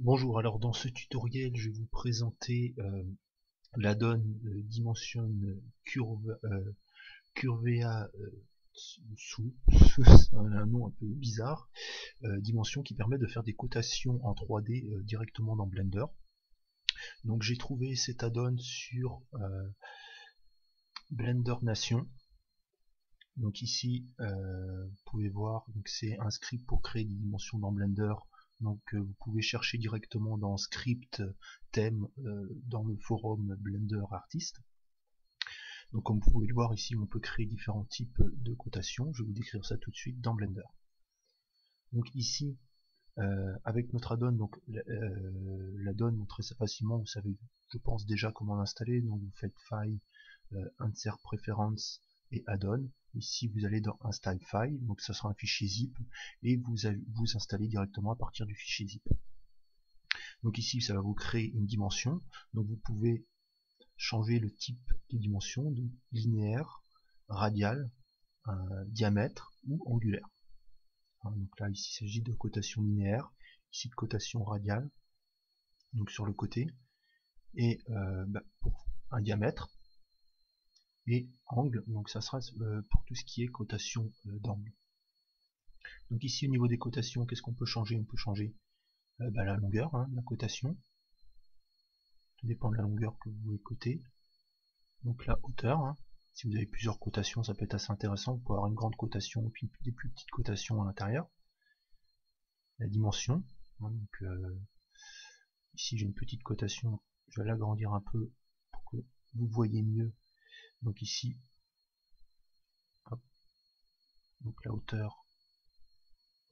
Bonjour, alors dans ce tutoriel je vais vous présenter l'addon Dimension Curvea sous, c'est un nom un peu bizarre, dimension qui permet de faire des cotations en 3D directement dans Blender. Donc j'ai trouvé cet addon sur Blender Nation. Donc ici vous pouvez voir, c'est un script pour créer des dimensions dans Blender. Donc vous pouvez chercher directement dans script thème dans le forum Blender Artist. Donc comme vous pouvez le voir ici, on peut créer différents types de cotations. Je vais vous décrire ça tout de suite dans Blender. Donc ici, avec notre addon, donc l'addon, montrez ça facilement, vous savez, je pense déjà comment l'installer. Donc vous faites File, Insert Preference et Addon. Ici vous allez dans Install File, donc ça sera un fichier zip, et vous installez directement à partir du fichier zip. Donc ici ça va vous créer une dimension, donc vous pouvez changer le type de dimension de linéaire, radial, diamètre ou angulaire. Donc là ici il s'agit de cotation linéaire, ici de cotation radiale, donc sur le côté, et pour un diamètre, et angle, donc ça sera pour tout ce qui est cotation d'angle. Donc ici au niveau des cotations, qu'est-ce qu'on peut changer? On peut changer la longueur de la cotation, tout dépend de la longueur que vous voulez coter. Donc la hauteur, si vous avez plusieurs cotations, ça peut être assez intéressant, vous pouvez avoir une grande cotation et puis des plus petites cotations à l'intérieur. La dimension, donc ici j'ai une petite cotation, je vais l'agrandir un peu pour que vous voyez mieux. Donc ici, hop, donc la hauteur,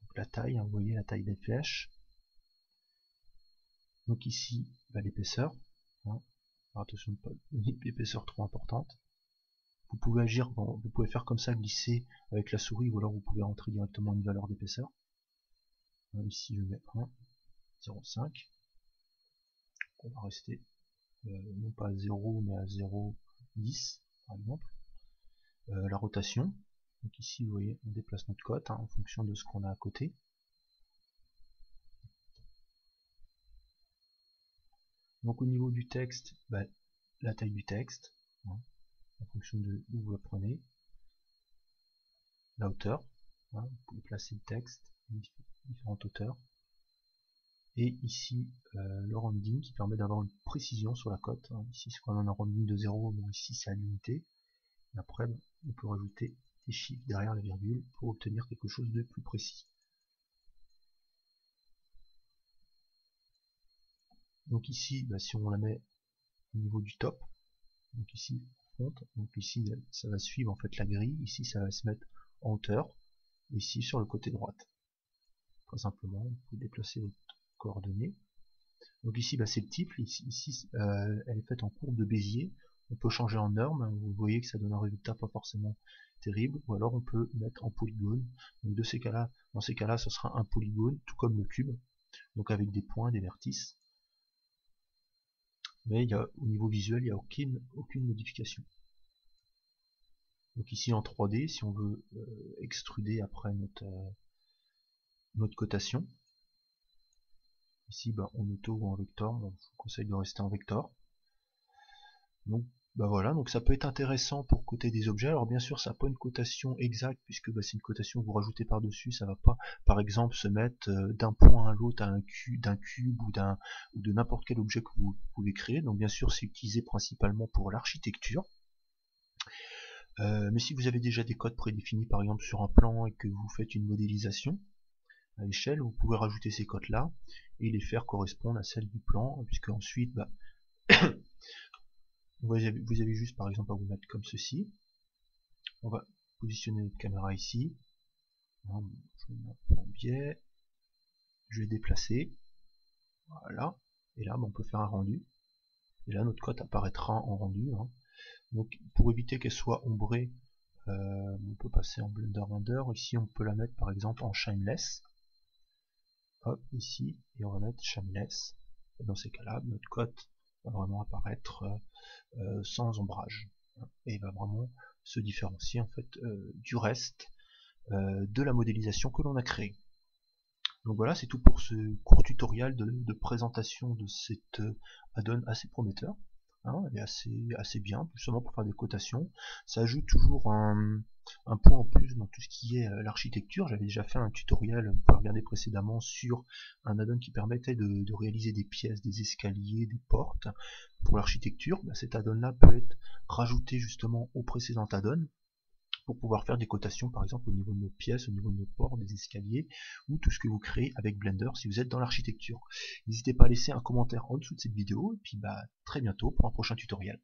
donc la taille, vous voyez la taille des flèches. Donc ici, l'épaisseur, attention de ne pas donner une épaisseur trop importante. Vous pouvez agir, vous pouvez faire comme ça, glisser avec la souris, ou alors vous pouvez rentrer directement une valeur d'épaisseur. Ici je mets 1, 0,5. On va rester non pas à 0 mais à 0,10 par exemple. La rotation, donc ici vous voyez on déplace notre cote en fonction de ce qu'on a à côté. Donc au niveau du texte, la taille du texte, en fonction de où vous la prenez. La hauteur, vous pouvez placer le texte à différentes hauteurs. Et ici le rounding qui permet d'avoir une précision sur la cote. Ici c'est quand même un rounding de 0, bon ici c'est à l'unité. Et après on peut rajouter des chiffres derrière la virgule pour obtenir quelque chose de plus précis. Donc ici, si on la met au niveau du top, donc ici front, donc ici ça va suivre en fait la grille, ici ça va se mettre en hauteur, ici sur le côté droite. Très simplement, vous pouvez déplacer votre coordonnée. Donc ici c'est le type, ici elle est faite en courbe de Bézier, on peut changer en norme, vous voyez que ça donne un résultat pas forcément terrible, ou alors on peut mettre en polygone. Donc dans ces cas-là, ce sera un polygone, tout comme le cube, donc avec des points, des vertices. Mais au niveau visuel, il n'y a aucune modification. Donc ici en 3D, si on veut extruder après notre cotation, ici en auto ou en vector, je vous conseille de rester en vector. Donc voilà, donc ça peut être intéressant pour coter des objets. Alors bien sûr ça n'a pas une cotation exacte puisque c'est une cotation que vous rajoutez par dessus, ça va pas par exemple se mettre d'un point à l'autre d'un cube ou de n'importe quel objet que vous pouvez créer. Donc bien sûr c'est utilisé principalement pour l'architecture. Mais si vous avez déjà des codes prédéfinis par exemple sur un plan et que vous faites une modélisation à l'échelle, vous pouvez rajouter ces codes là et les faire correspondre à celles du plan, puisque ensuite vous avez juste par exemple à vous mettre comme ceci. On va positionner notre caméra ici. Je vais mettre en biais. Je vais déplacer. Voilà. Et là, on peut faire un rendu. Et là, notre cote apparaîtra en rendu. Donc, pour éviter qu'elle soit ombrée, on peut passer en Blender Render. Ici, on peut la mettre par exemple en Shameless. Hop, ici. Et on va mettre Shameless. Et dans ces cas-là, notre cote va vraiment apparaître sans ombrage. Et va vraiment se différencier en fait du reste de la modélisation que l'on a créée. Donc voilà, c'est tout pour ce court tutoriel de présentation de cet add-on assez prometteur. Hein, elle est assez bien, justement pour faire des cotations. Ça ajoute toujours un point en plus dans tout ce qui est l'architecture. J'avais déjà fait un tutoriel, vous pouvez regarder précédemment, sur un add-on qui permettait de réaliser des pièces, des escaliers, des portes pour l'architecture. Cet add-on là peut être rajouté justement au précédent add-on pour pouvoir faire des cotations par exemple au niveau de nos pièces, au niveau de nos portes, des escaliers, ou tout ce que vous créez avec Blender si vous êtes dans l'architecture. N'hésitez pas à laisser un commentaire en dessous de cette vidéo, et puis très bientôt pour un prochain tutoriel.